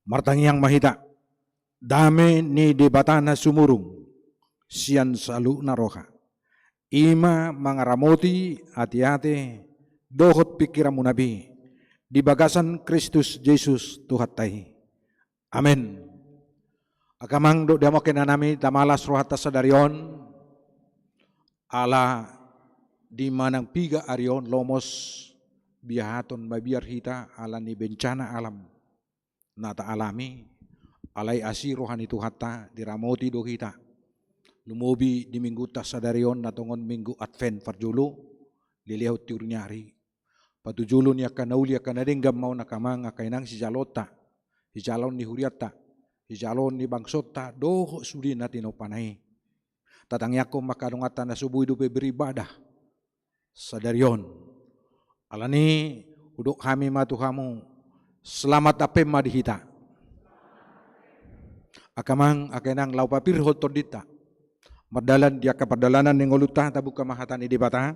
Martangiang mahita, dame ni debatana sumurung, sian salu naroha. Ima mangaramoti hati-hati, dohot pikiran nabi, di bagasan Kristus Yesus Tuhan tahi. Amin. Akamang do damokin nami tamalas rohata sadarion, ala di manang piga arion lomos biahaton mabiar hita ala ni bencana alam nata alami alai asi rohani tuhata diramoti do kita lumobi di minggu tas sadarion natongon minggu advent farjulu lilihaut tiurnyari patujulu ni akan nauli akan nadenggam mau nakamang akainang si jalota si jalon ni huriata si jalon ni bangsota doho sudi natino panai tatangyako makadongatan na subuh hidup beribadah sadarion alani uduk kami matuhamu selamat apem madihita akamang akainang laupapir hotodita madalan dia kapardalanan yang ngoluta tabuka mahatan idibata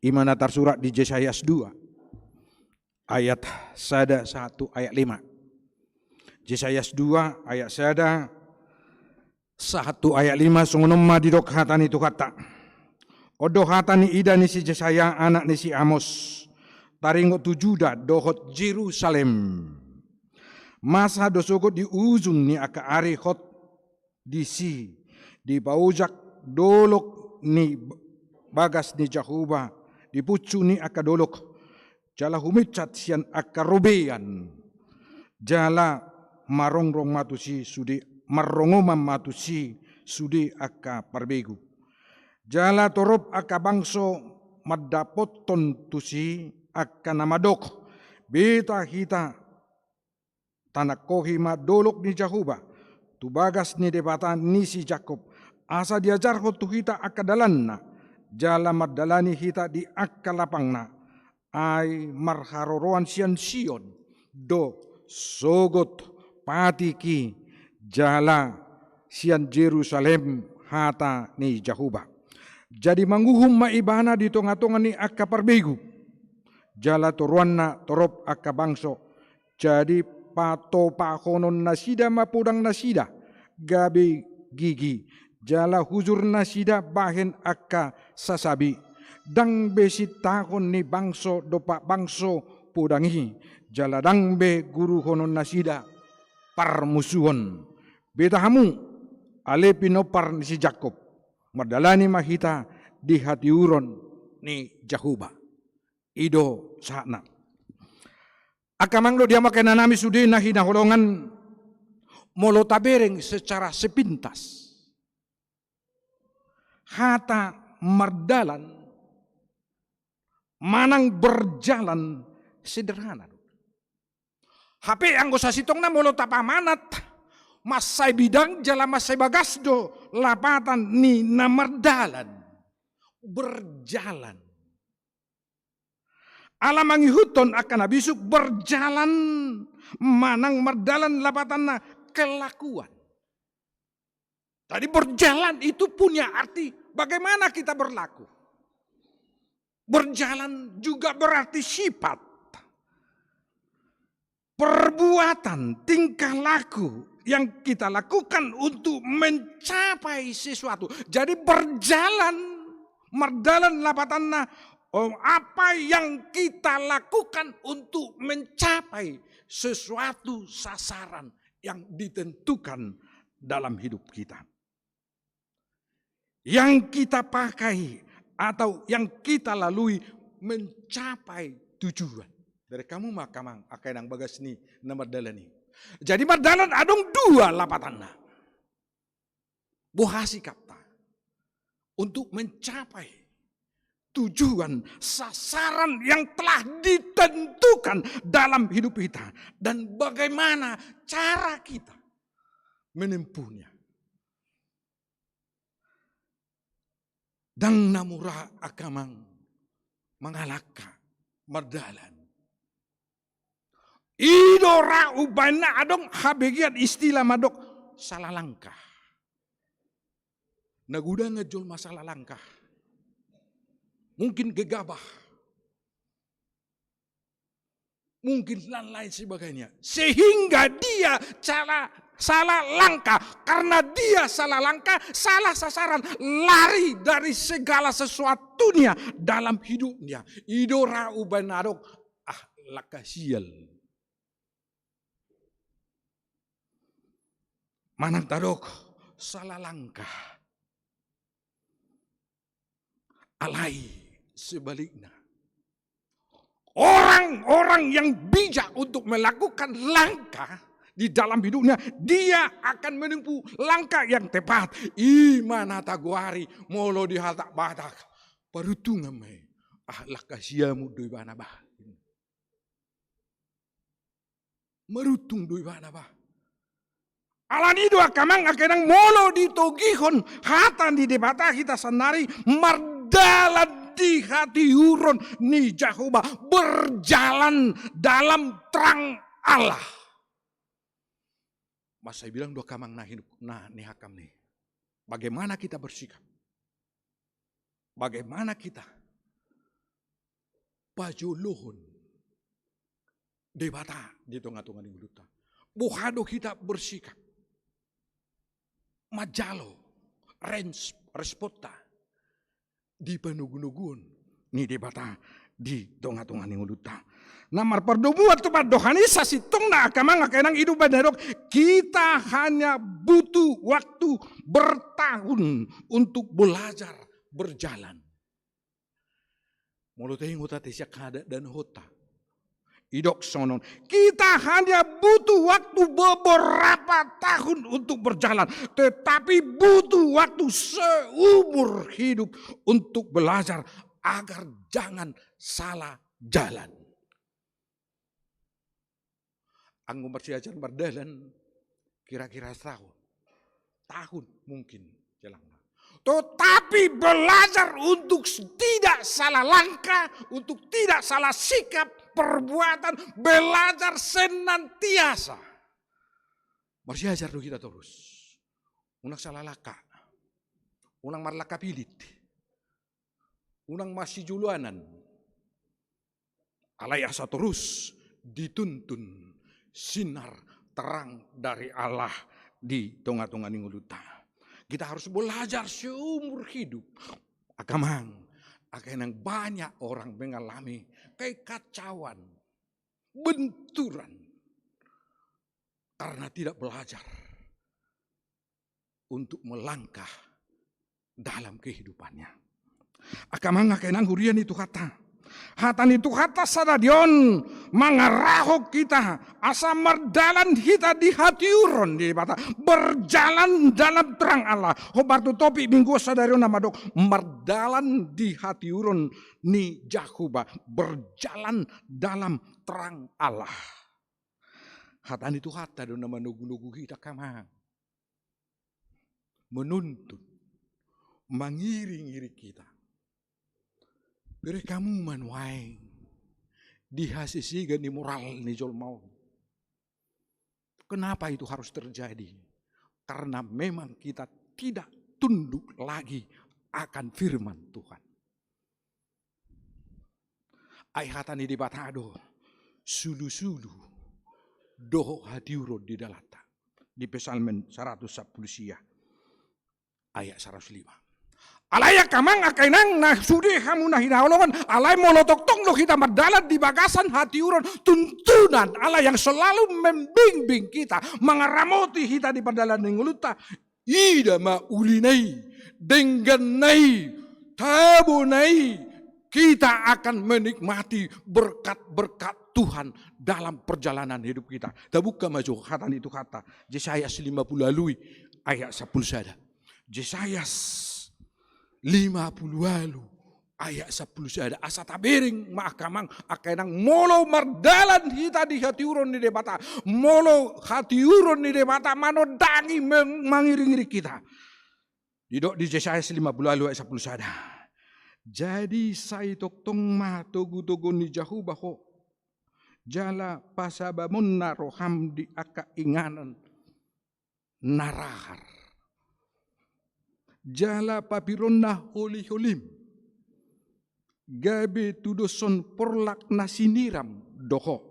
imana tarsurat di Yesayas 2 ayat 1 ayat 5 Yesayas 2 ayat 1 ayat 5 sungunom madidok hatani itu kata odo hatani ida ni si Yesaya anak ni si Amos taringot tujuda dohot Jerusalem masa dosogot di ujung ni aka ari hot di si di baujak dolok ni bagas ni Jahuba di pucu ni aka dolok jala humicat sian aka robean jala marongrong matusi sudi marongomam matusi sudi aka parbegu jala torop aka bangso madapoton tusi aka namadok beta hita tanak kohima dolok ni Jahuba tubagas ni debatan ni si Jakob asa diajar ho tu hita akadalanna jala madalani hita di akalapangna ai marharoroan sian Sion do sogot patiki jala sian Jerusalem hata ni Jahuba jadi mangguhum maibana di tonga-tonga ni akaparbegu jala toruanna torop akabangso jadi pato pakonon nasida mapudang nasida gabi gigi jala huzur nasida bahen akka sasabi dang besit takon ni bangso dopa bangso pudangi jala dang be guru honon nasida parmusuhon beta hamu ale pinopar ni si Jakob madalani mahita di hati uron ni Jahuba ido sahna akamang lo dia makan nami sudina hina holongan molo tabereng secara sepintas hata mardalan manang berjalan sederhana HP anggo sasitong na molo tapamanat masai bidang jala masai bagasdo lapatan ni namardalan berjalan alamangi huton akan abisuk berjalan manang mardalan lapatan na kelakuan. Tadi berjalan itu punya arti bagaimana kita berlaku. Berjalan juga berarti sifat. Perbuatan, tingkah laku yang kita lakukan untuk mencapai sesuatu. Jadi berjalan mardalan lapatan na apa yang kita lakukan untuk mencapai sesuatu sasaran yang ditentukan dalam hidup kita. Yang kita pakai atau yang kita lalui mencapai tujuan. Dari kamu makamang akan yang bagas ni nama dalani. Jadi mardalan adong dua lapatanna. Bohasi kapta untuk mencapai tujuan sasaran yang telah ditentukan dalam hidup kita dan bagaimana cara kita menempuhnya. Dang namura akamang mangalaka mardalan. Idora ubana adong habegiat istilah madok salah langkah. Naguda ngejol masalah langkah. Mungkin gegabah. mungkin dan lain sebagainya. Sehingga dia salah langkah. Karena dia salah langkah, salah sasaran, lari dari segala sesuatunya dalam hidupnya. Idora ubanarok lakasial. Manang tadok salah langkah. Alai sebaliknya. Orang-orang yang bijak untuk melakukan langkah di dalam hidupnya, dia akan menempuh langkah yang tepat. Imana taguari molo di hatak batak parutungan me lakasiamu doi bana bah. Merutung doi bana bah. Alani dua kamang akenang molo di togihon hatan di debata kita sendiri mardalan di hati huron ni Jahoba berjalan dalam terang Allah. Mas saya bilang dua kamang nah nih hakam nih. Bagaimana kita bersikap? Bagaimana kita pajolohon debata di tengah-tengah di mulut. Buhado kita bersikap. Majalo, respota, di penugun-nugun, ni debata di tengah-tengah ni uluta. Namar perdomuan tempat dohanisa situng na akamang akenang hidup badarok. Kita hanya butuh waktu bertahun untuk belajar berjalan. Mulutnya nguta tisyak kada dan hota. Idok sonon. Kita hanya butuh waktu beberapa tahun untuk berjalan. Tetapi butuh waktu seumur hidup untuk belajar agar jangan salah jalan. Anggo bersiajan berdalan kira-kira tahun mungkin jalan. Tetapi belajar untuk tidak salah langkah, untuk tidak salah sikap, perbuatan, belajar senantiasa. Bersiajar dulu kita terus. Unang salah laka, unang marlaka pilit, unang masih juluanan. Alai asa terus dituntun sinar terang dari Allah di tengah-tengah ninguluta. Kita harus belajar seumur hidup. Akamang, akan banyak orang mengalami kekacauan, benturan, karena tidak belajar untuk melangkah dalam kehidupannya. Akamang akan hurian itu kata. Hatan itu kata sadadion mangarahok kita asa mardalan kita di hati uron di bata berjalan dalam terang Allah. Hobartu topi minggu sadarion nama dok mardalan di hati uron ni Jahuba berjalan dalam terang Allah. Hatan itu kata do nama nugu-nugu kita kamang menuntut mengiring-iring kita. Beri kamu manuai dihasisigan di moral ni jol mau. Kenapa itu harus terjadi? Karena memang kita tidak tunduk lagi akan firman Tuhan. Ayatan di batado sulu-sulu doh hadiuro di dalata di Psalmen 110 ayat 105. Alay kamang akainang na sudi hamu na hinaulungan. Alay molotok-tok lo kita mardalat di bagasan hati uron tuntunan Allah yang selalu membimbing kita, mengaramoti kita di perdalan nguluta. Ida ma ulinai dengganai tabunai kita akan menikmati berkat-berkat Tuhan dalam perjalanan hidup kita. Tabuka maju hatan itu kata Yesaya 50 lalui ayat 10 sada. Yesaya 50 lalu ayat 10 sada asa tabering makamang akanang molo mardalan kita di hati uron di debata molo hati uron di debata manodangi mengiring-iring kita didok di Yesaya 50 lalu ayat 10 sada. Jadi saya toktong ma togu-togu ni Jahuba ho jala pasabamun naroham di aka inganan narahar jala papironna holi-holim gabe tudoson porlak nasiniram doho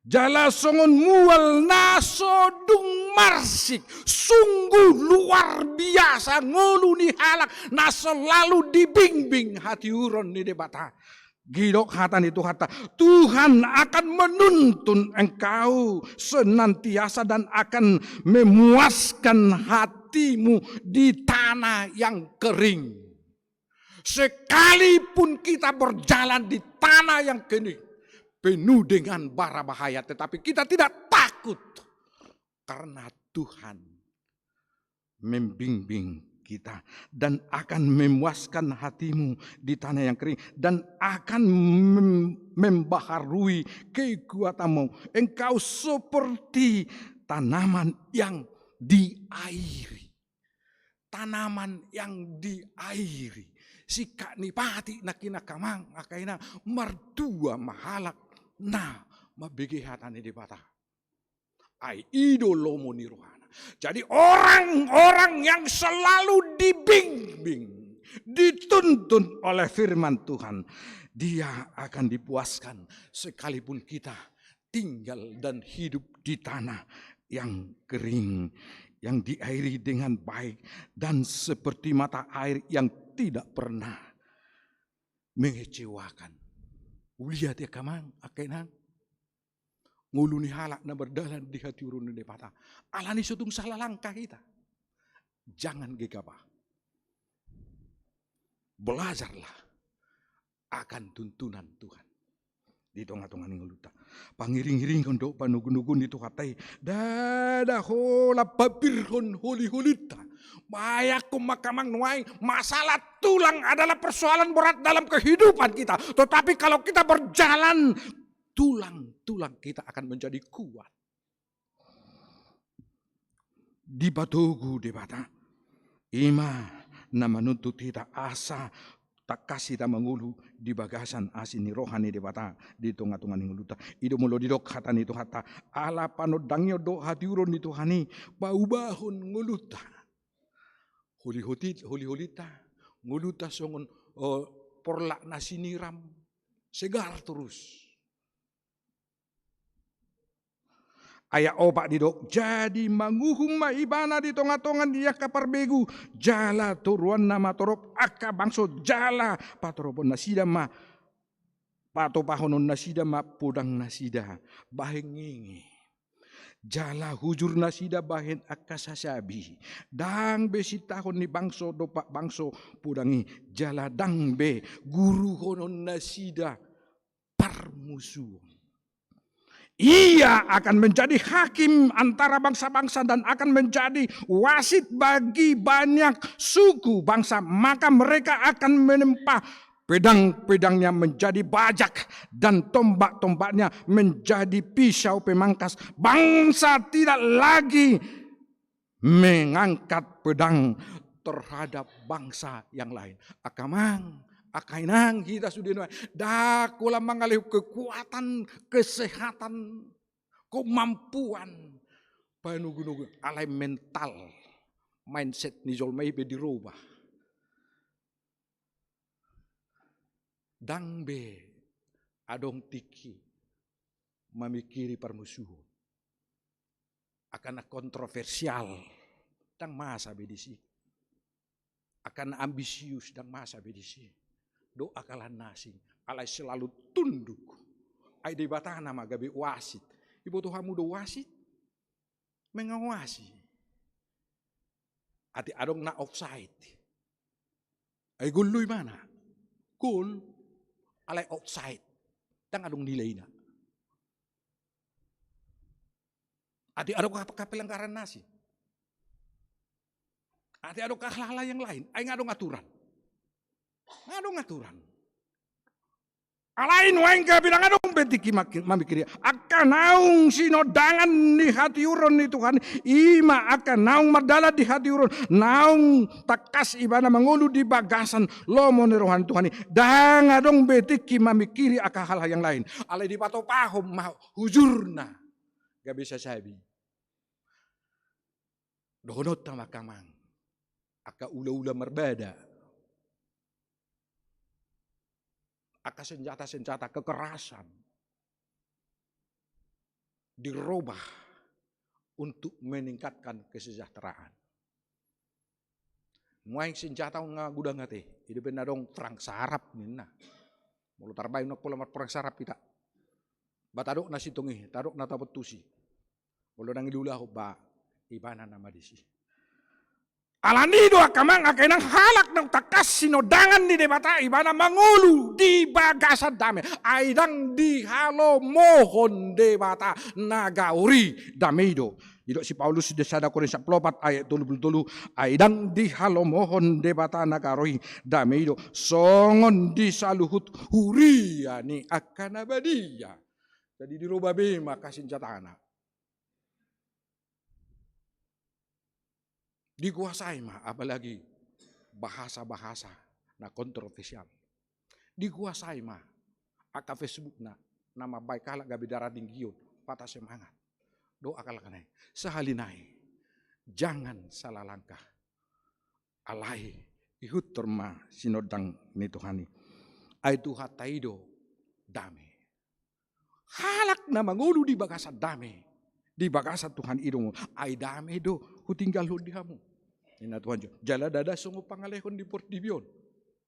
Jala songon mual nasodung marsik. Sungguh luar biasa nguluni halak. Na selalu dibimbing hati uron ni debata. Gidok hatan itu hata. Tuhan akan menuntun engkau senantiasa dan akan memuaskan hatimu di tanah yang kering. Sekalipun kita berjalan di tanah yang kering. Penuh dengan bara bahaya, tetapi kita tidak takut karena Tuhan membimbing kita dan akan memuaskan hatimu di tanah yang kering dan akan membaharui kekuatanmu. Engkau seperti tanaman yang diairi. Tanaman yang diairi. Sika nipati nakina kamang akaina mardua mahalak na mabigi hatani di bata. Ai idolomo ni rohana. Jadi orang-orang yang selalu dibimbing, dituntun oleh firman Tuhan, dia akan dipuaskan sekalipun kita tinggal dan hidup di tanah yang kering, yang diairi dengan baik dan seperti mata air yang tidak pernah mengecewakan. Ulihat ya kamang akenang nguluni halak na berdalan di hati urun di patah. Alani sutung salah langkah kita. Jangan gegabah. Belajarlah akan tuntunan Tuhan. Di tengah-tengah nguluta. Pangiring-iring kondo panugun-nugun itu katai. Dada hola babirhon holi-holita. Bayaku makamang nuai. Masalah tulang adalah persoalan berat dalam kehidupan kita. Tetapi kalau kita berjalan, tulang-tulang kita akan menjadi kuat. Di batugu di bata. Ima na menuntut kita asa tak kasih ta mangulu di bagasan asin ni rohani di bata di tengah-tengah ni nguluta ido mulo di dok hatan itu hata ala panodangyo do hati uron itu hani baubahon nguluta holi-holita nguluta songon porlak nasi niram segar terus. Ayah opak didok jadi manguhum maibana di tengah-tengah dia kapar begu jala turuan nama torop aka bangso jala patoropon nasida ma patopahonon nasida ma podang nasida bahengingi jala hujur nasida bahen aka sasabi dang besi tahun ni bangso dopak bangso podangi jala dang be guru honon nasida parmusuh. Ia akan menjadi hakim antara bangsa-bangsa dan akan menjadi wasit bagi banyak suku bangsa. Maka mereka akan menempah pedang-pedangnya menjadi bajak dan tombak-tombaknya menjadi pisau pemangkas. Bangsa tidak lagi mengangkat pedang terhadap bangsa yang lain. Akamang. Akainang kita sudah dakula mengalih kekuatan, kesehatan, kemampuan, panugu-nugu alai mental, mindset ni jolmai be dirubah. Dangbe adong tiki memikiri permusuhan. Akan kontroversial dan masa bedisi. Akan ambisius dan masa bedisi. Doa kalan nasi, alai selalu tunduk. Ai di batang nama gabi wasit. Ibu Tuhanmu do wasit, mengawasi. Ati adong na offside. Ai guluy mana? Gol, alai offside. Tang adong nilai na. Ati adong kapelanggaran nasi. Ati adong hal-hal yang lain. Ai ngadong aturan. Ngadong aturan. Alain wain ka bilang adong betiki mamikiri. Akan naung sinodangan di hati uron ni Tuhan. Ima akan naung mardala di hati uron. Naung takas ibana mengulu di bagasan lomo ni rohan Tuhan. Dan adong betiki mamikiri akan hal-hal yang lain. Alai di pato pahom hujurna. Gak bisa sabi. Dohonot tama kamang. Aka ula-ula merbeda. Aka senjata-senjata kekerasan. dirubah untuk meningkatkan kesejahteraan. Muaing senjata nga gudang ngate, itu benar dong perang sarap nina. Mulu tarbayin nak pola perang sarap kita. Batadok na situngi, tadok na tapetusi. Mulu nang ilulah ba ibana nama disi. Alani do akamang akenang halak ng takas sinodangan ni debata ibana mangulu di bagasan dame aidang di halo mohon debata nagauri damedo. Ito si Paulus di sada Korintus 4 ayat 27 aidang di halo mohon debata nagauri damedo songon di saluhut huria ni akan abadia. Jadi dirubah bema kasinjatana. Dikuasai mah, apalagi bahasa-bahasa na kontroversial. Dikuasai mah, aka Facebook na nama baik kalak gabi darah tinggiun, patah semangat. Doa kalak kanai, sehalinai, jangan salah langkah. Alai, ihut terma sinodang ni Tuhani. Aitu hataido dame. Halak na mangulu di bagasan dame. Di bagasan Tuhan idong, ay dame do, hutinggal hudihamu. Ina Tuhan jala dada sungu pangalehon di Portibion.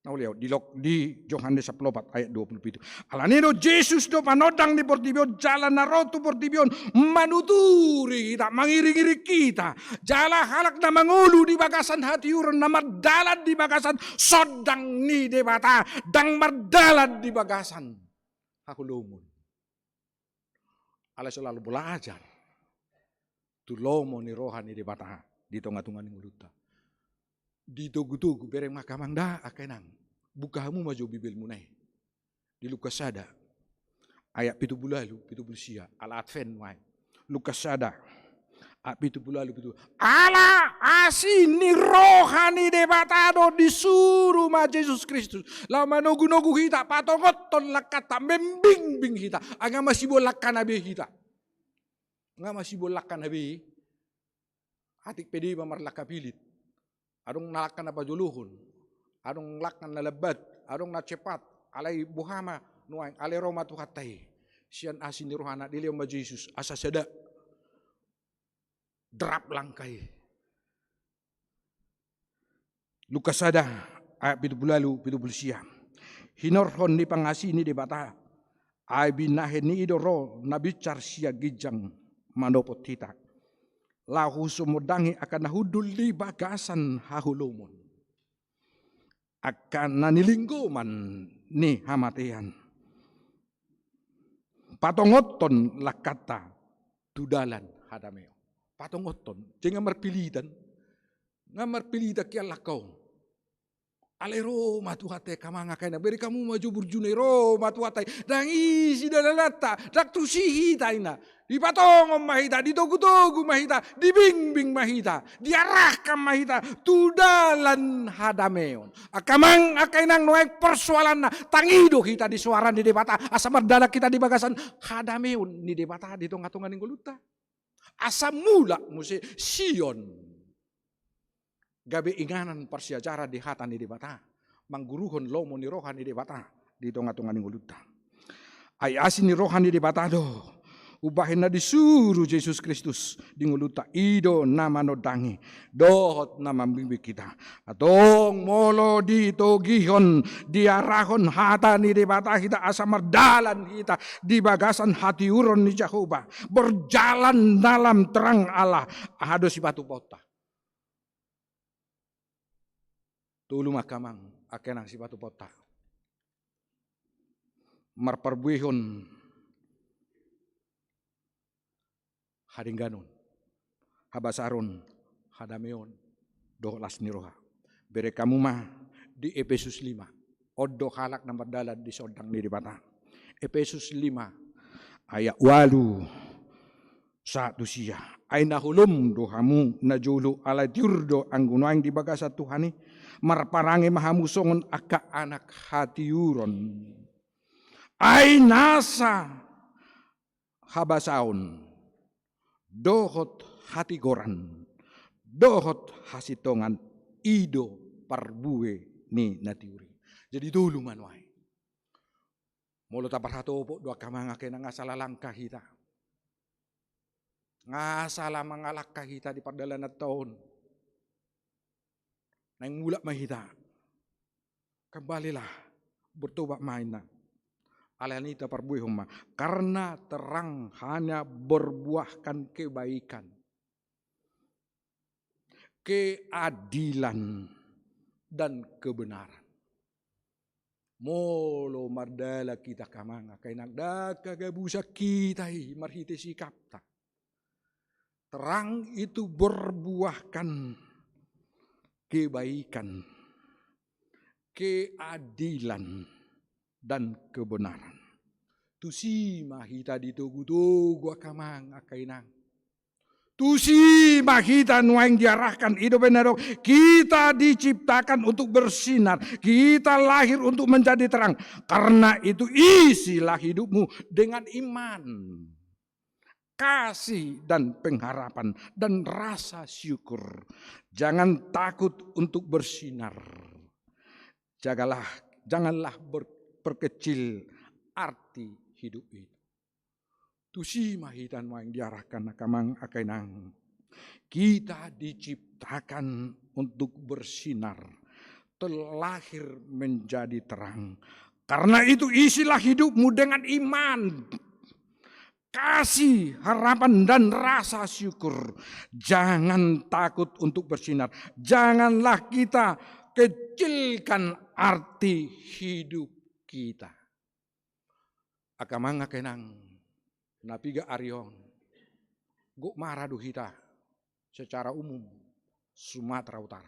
Nah lihat di Yohanes 4 ayat 27. Alanido Yesus do panodang di Portibion jalan narotu Portibion manuturi kita mangiri-ngiri kita. Jala halak na mangulu di bagasan hati uron na mardalan di bagasan sodang ni debata dang mardalan di bagasan hakulumun. Ala selalu belajar. Tulomo ni rohani debata di tengah-tengah ni nguluta. Di tugu-tugu bereng makamang da akenang bukahamu maju bibil munai di Lukas sada ayat 17 sia ala advent mai Lukas sada ayat 17 ala asini rohani debatado disuruh ma Yesus Kristus lama nogu-nogu kita patongoton lakata membimbing kita aga masih bolakkan nabi kita nga masih bolakkan nabi atik pedi mamarlaka pilit. Adong nalakan na pajuluhon, adong lakan na lebat, adong na cepat, alay buhama, nuang alay roma tuhatay. Siyan asin ni rohana, diliw ma Jesus, asa sada, drap langkay. Lukas sada, ayat 17 siya. Hinorhon ni pangasi ni debata, ay binahin ni idoro, nabicar siya gijang manopot kita. Lahu sumudangi akan nahudul di bagasan hahulumon. Akan nanilingguman ni hamatian. Patongoton lakata tudalan hadameo. Patongoton, jangan marpilitan. Nga marpilita kia lakau. Alero matuhate kamanga kaina beri kamu maju burjune ro matuhate dang isi dalalata dak tusihi taina di patong mahita di togu-togu mahita di bing-bing mahita diarahkan mahita tudalan hadameon akamang akainang noek persoalan na tangido kita di suara di debata asam merdala kita di bagasan hadameon di debata di tonga-tonga ninggoluta asam mula musi Sion gabe inganan persiacara di hatan di debata mangguruhon lomo ni rohan di debata di tonga-tonga ninggoluta ay asin ni rohan di debata do ubahin na disuruh Yesus Kristus di nguluta ido nama nodangi dohot nama bimbing kita atong molo di togihon diarahon hata ni debata kita asa merdalan kita di bagasan hati uron ni Jehovah berjalan dalam terang Allah ahado si batu pota tulu makamang akenang si batu pota marperbuihon haringganon habasaron hadameon dohlas niroha bere kamu mah di Efesus 5 oddo halak na mardalan di sodang ni debata Efesus 5 ayat 8 siya ay nahulum dohamu na julu ala diurdo ang gunoang di bagasa Tuhani marparangi mahamusongon aka anak hatiuron ay nasa habasaon dohot hati goran dohot hasitongan ido parbue ni natiuri jadi dulu manway molo taparhato po doa kamanga kena nga salalangkah kita Ngasalah mengalahkah kita di perjalanan tahun. Nang mulak mahita. Kembalilah bertobat mainan. Alanita perbuih humma. Karena terang hanya berbuahkan kebaikan, keadilan, dan kebenaran. Molo mardala kita kamanga kay nagdaka gabusa kita marhite sikap ta. Terang itu berbuahkan kebaikan, keadilan, dan kebenaran. Tusi mahita ditugu-tugu akamang akainang. Tusi mahita nuang diarahkan hidup benar. Kita diciptakan untuk bersinar. Kita lahir untuk menjadi terang. Karena itu isilah hidupmu dengan iman, kasih, dan pengharapan, dan rasa syukur. Jangan takut untuk bersinar. Janganlah berkecil arti hidup itu. Tusi mahitan yang diarahkan akamang akainang. Kita diciptakan untuk bersinar, terlahir menjadi terang. Karena itu isilah hidupmu dengan iman, kasih, harapan, dan rasa syukur. Jangan takut untuk bersinar. Janganlah kita kecilkan arti hidup kita. Akamang akainang. Napiga Arion, guk maradu kita secara umum Sumatera Utara,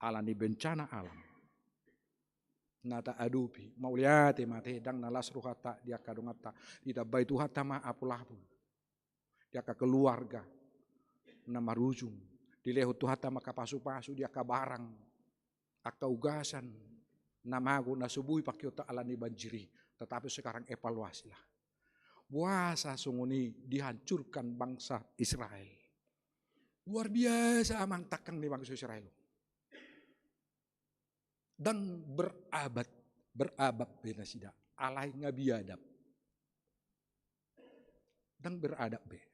alani bencana alam. Nata adupi, mauliate mate dang nalas ruhata dia kadungata, tidak baitu hata ma apulapu, dia ka keluarga, nama rujung, dilehut tuhata maka pasu-pasu dia ka barang, aka ugasan, namago nasubui pakiota alani banjiri, tetapi sekarang evaluasilah. Puasa sunguni dihancurkan bangsa Israel. Luar biasa amang takang di bangsa Israel. Dan berabad benasida. Alay nga biadab. Dan beradab be.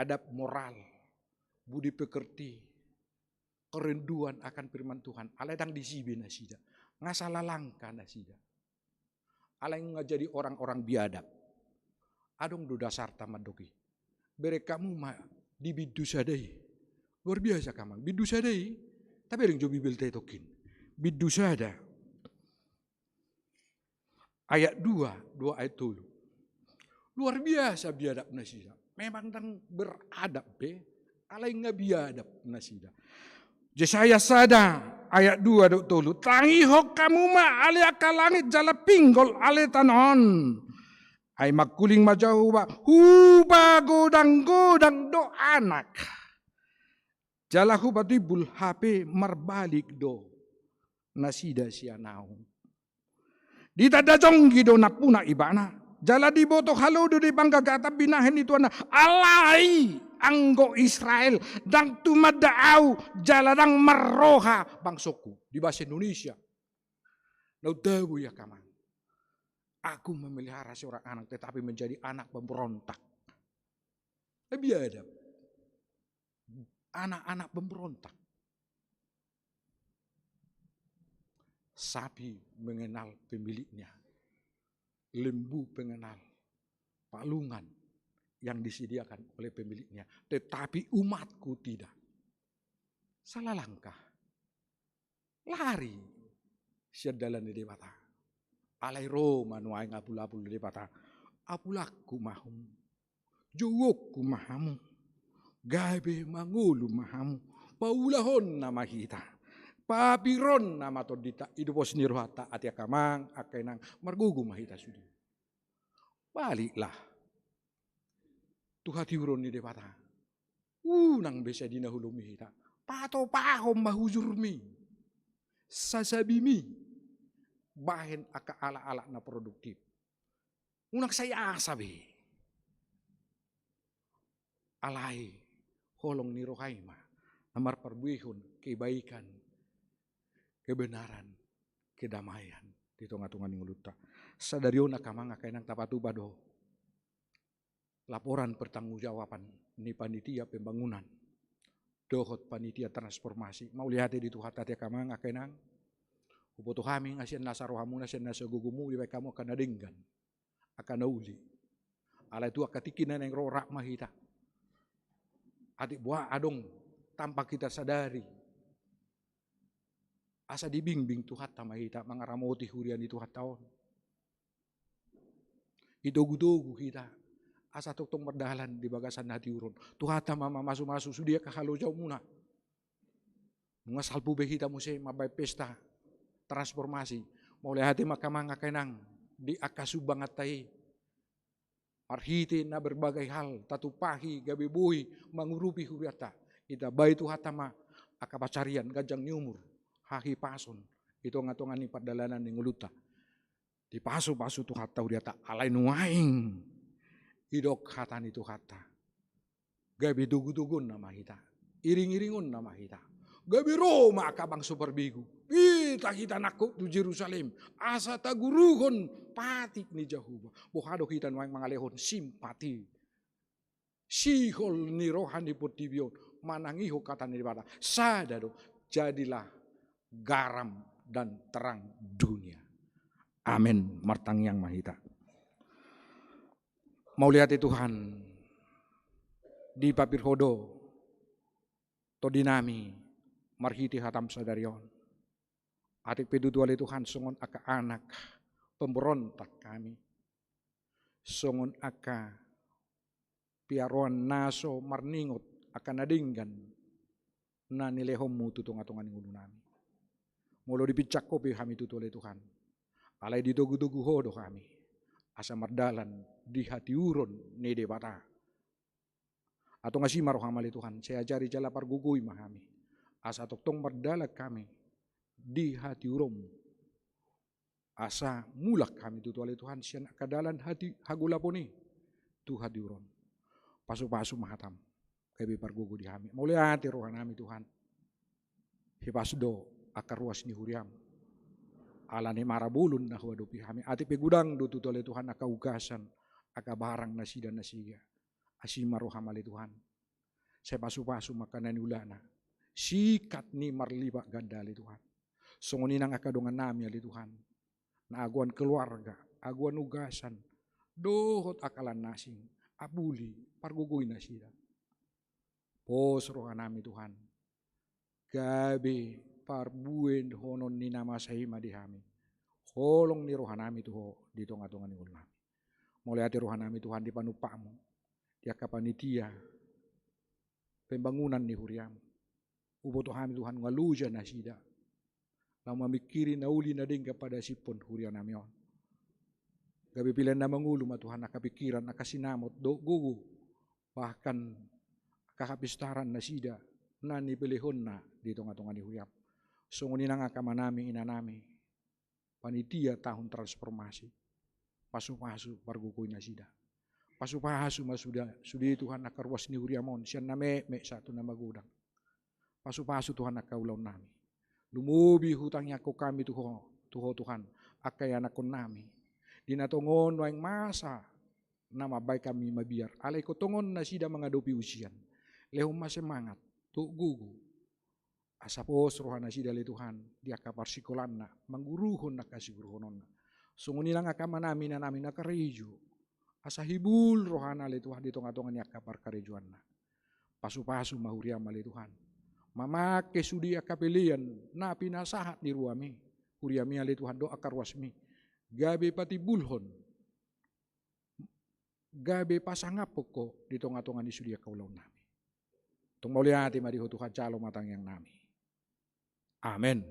Adab moral, budi pekerti, kerinduan akan firman Tuhan. Alay dang disi benasida. Ngasalah langka nasida. Alay nga jadi orang-orang biadab. Adong do dasar tamadoki. Bere kamu ma di bidu sadai. Luar biasa kamang. Bidu sadai. Tapi ring jo Bibil tokin. Bidu sada. Ayat 2 ayat 7. Luar biasa biadab nasida. Memang dang beradab be. Alay nga biadab nasida. Yesaya sada ayat 2 dok tolu. Tangihok kamu ma ale akalangit jala pinggol ale tanon. Ay magkuling majauh ba huba godang do anak. Jalahu batibul HP marbalik do nasida siya naong. Dita dajong gido napuna ibana. Jala di botok halo do di banggagata binahen itu anak. Alay anggo Israel dang tumadaaw jala dang marroha bangsoku di bahasa Indonesia. Naudawu ya kamang. Aku memelihara seorang anak tetapi menjadi anak pemberontak. Lebih ada. Anak-anak pemberontak. Sapi mengenal pemiliknya. Lembu mengenal palungan yang disediakan oleh pemiliknya. Tetapi umatku tidak. Salah langkah. Lari. Siadalan di dewata. Alay Roma nuay ngapul-apul di pata. Apulakku mahum. Juwokku mahamu. Gabe mangulu mahamu. Paulahon nama kita. Papiron nama todita. Idupos nirwata ati akamang akainang margugu mahita sudi. Baliklah. Tuhati uron ni depata. Nang besa dinahulumi kita. Pato pahom mahujurmi. Sasabimi. Bahen aka ala-ala na produktif. Unak saya asabi. Alay, holong ni rohaima. Namar perbuihun, kebaikan, kebenaran, kedamaian. Dito nga tungan ng uluta. Sa daryo na kamang kainang tapatubado. laporan pertanggungjawaban ni panitia pembangunan, dohot panitia transformasi. Mau lihat di Tuhan tadi kamang akenang, upo kami ngasian nasa rohamu nasian nasa gugumu di kamu akan nadinggan, akan nauli. Ala itu akatikin na ng rorak mahita. Adik buah adong tanpa kita sadari. Asa dibingbing Tuhan tamahita mangaramoti hurian itu tahun. Idogu-dogu kita. Asa toktong merdalan di bagasan hati urun. Tuhata mama masuk-masuk sudia kahalo jauh muna. Mga salpu kita musay mabay pesta transformasi. Mulai hati makamang kenang di akasubang at tayo. Marhiti na berbagai hal, tatupahi, gabibuhi, mangurupi huriata. Ita bay tuhata ma akapacarian gajang nyumur, hahi pason. Ito nga tongan ni padalanan ng uluta. Di paso-paso tu hata huriata alay nuaing. Idok hata ni tu hata. Gabi dugu-dugun na mahita. Iring-iringon na mahita. Gabi Roma akabang superbigu. Kita nakuk tu Jerusalem. Asa taguruhon patik ni Jehovah. Buhado kita nuaing mga lehon simpati. Sihol ni rohani putibion. Manangiho kata ni bata. Sadado jadilah garam dan terang dunia. Amin. Martang yang mahita. Mau lihat Tuhan di papir hodo to dinami marhiti hatam sadarion. Atik pedudual Tuhan songon aka anak pemberontak kami. Songon aka piaroan naso marningot akan nadinggan na nilehommu tutung-atungan ng nami. Mulo dipicak kopi kami tutual Tuhan. Alay ditugu-tugu hodo kami. Asa mardalan di hati urun ni debata. Atau ngasi maroh hamali Tuhan. Saya jari jala pargugui mahami. Asa toktong mardalak kami di hati urun. Asa mulak kami tutuali Tuhan. Sian kadalan hati hagulaponi. Tu hati urun. Pasu-pasu mahatam. Kabi pargugu di kami. Mulai hati rohan kami Tuhan. Hipasdo akar ruas ni huriam. Alani marabulun na huwadupi kami. Ati pegudang do tutuali Tuhan aka ugasan. Aka barang nasida nasiga. Asima rohamali Tuhan. Saya pasu-pasu makanan ulana. Sikat ni marliba gandali Tuhan. Songoninang akadongan nami ali Tuhan. Na aguan keluarga. Aguan ugasan. Dohot akalan nasing. Abuli. Parguguy nasida. Pos rohan nami Tuhan. Gabi parbuen honon ni nama sahima di kami. Holong ni rohanami tuho di tonga-tonga ni ulam. Mulai hati rohanami Tuhan di panupamu. Di akapanitia. Pembangunan ni huriam. Ubo Tuhan Tuhan ngaluja nasida. Lau mamikiri na uli na din kepada sipon hurian namion. Gabi pilihan na mangulu ma Tuhan nakapikiran nakasinamot do gugu. Bahkan kakapistaran nasida. Nani pilihon na di tonga-tonga ni huriam. Sungunin ang akamanami inanami. Panitia tahun transformasi. Pasu-pasu pargukuy na sida. Pasu-pasu masuda. Sudi Tuhan nakarwas ni huriamon. Siya na me satu na magudang. Pasu-pasu Tuhan nakaulaw nami. Lumubi hutangnya ko kami tuho Tuhan. Akay anak ko nami. Dinatongon wang masa. Na mabay kami mabiyar. Alay ko tongon na sida mga dopi usian. Lehong masemangat. Gugu. Asa pos rohana si dali Tuhan dia kapar sikolan na mangguruhon na kasiguruhonon na. Sungunilang akama namin na namin nakarejo. Asa hibul rohana li Tuhan dito nga tongan niya kapar karejuan na. Pasu-pasu mahuriam mali Tuhan. Mamake sudi akapilian na pinasahat ni ruami. Huriami ali Tuhan do akarwasmi. Gabi pati bulhon. Gabi pasangapok ko dito nga tongan ni sudi akaulaw namin. Tung mauliati mariho Tuhan calo matang yang nami. Amen.